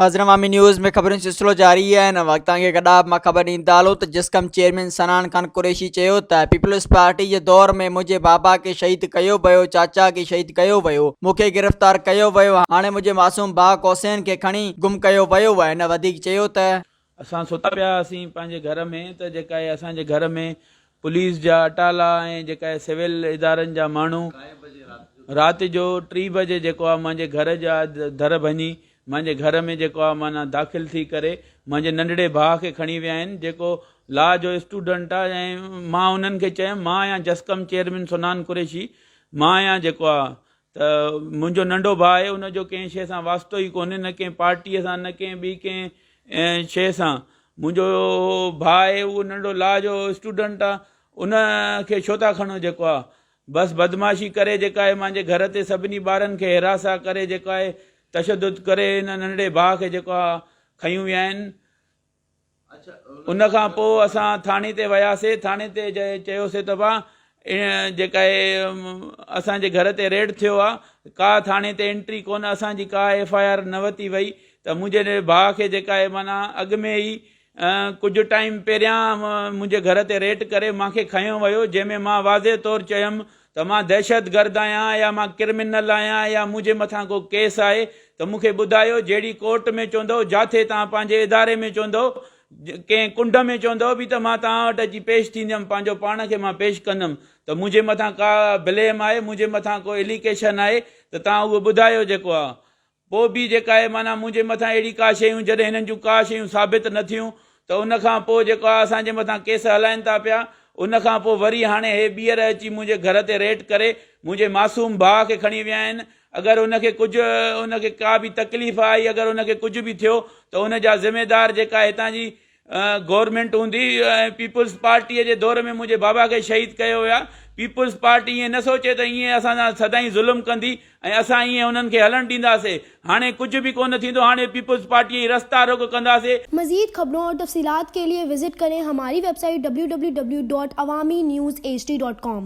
अज़रवामी news में ख़बरुनि सिलसिलो जारी है। हिन वक़्त तव्हांखे गॾाब मां ख़बर ॾींदा हलो त जिस्कम चेयरमैन सनान खान कुरैशी चयो त पीपल्स पार्टी जे दौर में मुंहिंजे बाबा खे शहीद कयो वियो, चाचा खे शहीद कयो वियो, मूंखे गिरफ़्तार कयो वियो, हाणे मुंहिंजे मासूम भाउ कौसैन खे खणी गुम कयो वियो आहे। हिन वधीक चयो त असां सुता पिया हुआसीं पंहिंजे घर में त जेका आहे असांजे घर में पुलिस जा अटाला ऐं जेका आहे सिविल इदारनि जा माण्हू राति जो 3 बजे जेको आहे मुंहिंजे घर जा दर भञी मुंहिंजे घर में जेको आहे माना दाख़िल थी करे मुंहिंजे नंढड़े भाउ खे खणी विया आहिनि जेको लॉ जो स्टूडेंट आहे। ऐं मां उन्हनि खे चयुमि मां आहियां जस्कम चेयरमैन सनान कुरैशी, मां आहियां जेको आहे त मुंहिंजो नंढो भाउ आहे, उनजो कंहिं शइ सां वास्तो ई कोन्हे, न कंहिं पार्टीअ सां, न कंहिं ॿी कंहिं शइ सां। मुंहिंजो भाउ आहे उहो नंढो लॉ जो स्टूडेंट आहे, उन खे छो था खणो जेको आहे बसि बदमाशी करे जेका आहे मुंहिंजे घर ते सभिनी ॿारनि खे हिरासा करे जेको आहे तशदुद करे हिन नंढड़े भाउ खे जेको आहे खयूं विया आहिनि। उन खां पोइ असां थाणे ते वियासीं, थाणे ते चयोसीं त भाउ जेका आहे असांजे घर ते रेड थियो आहे, का थाणे ते एंट्री कोन, असांजी का FIR न वरिती वई त मुंहिंजे भाउ खे जेका आहे माना अॻु में ई कुझु टाइम पहिरियां मुंहिंजे घर ते रेड करे मूंखे खयो वियो, जंहिंमें मां वाज़े तौरु चयुमि त मां दहशतगर्द आहियां या मां क्रिमिनल आहियां या मुंहिंजे मथां को केस आहे त मूंखे ॿुधायो, जहिड़ी कोर्ट में चवंदो, जिथे तव्हां पंहिंजे इदारे में चवंदो, कंहिं कुंड में चवंदो बि त मां तव्हां वटि अची पेश थींदुमि, पंहिंजो पाण खे मां पेश कंदुमि त मुंहिंजे मथां का ब्लेम आहे, मुंहिंजे मथां को एलिगेशन आहे त तव्हां उहो ॿुधायो जेको आहे। पोइ बि जेका आहे माना मुंहिंजे मथां अहिड़ी का शयूं जॾहिं हिननि जूं का शयूं साबित न थियूं त उन खां पोइ जेको आहे असांजे मथां केस हलाइनि था पिया। उन खां पोइ वरी हाणे हे ॿीहर अची मुंहिंजे घर ते रेड करे मुंहिंजे मासूम भाउ खे खणी विया आहिनि। अगरि उनखे कुझु उनखे का बि तकलीफ़ आई, अगरि उनखे कुझु बि थियो त उन जा ज़िम्मेदार जेका हितां जी गवर्नमेंट हूंदी। पीपुल्स पार्टीअ जे दौर में मुंहिंजे बाबा खे शहीद कयो विया। पीपुल्स पार्टी ईअं न सोचे त ईअं असां सां सदाईं ज़ुल्म कंदी ऐं असां ईअं उन्हनि खे हलणु ॾींदासीं। हाणे कुझु बि कोन थींदो, हाणे पीपुल्स पार्टी जी रस्ता रोक कंदासीं। मज़ीद खबरों और तफसीलात के लिए विजिट करें हमारी वेबसाइट www.awamiNewsHD.com।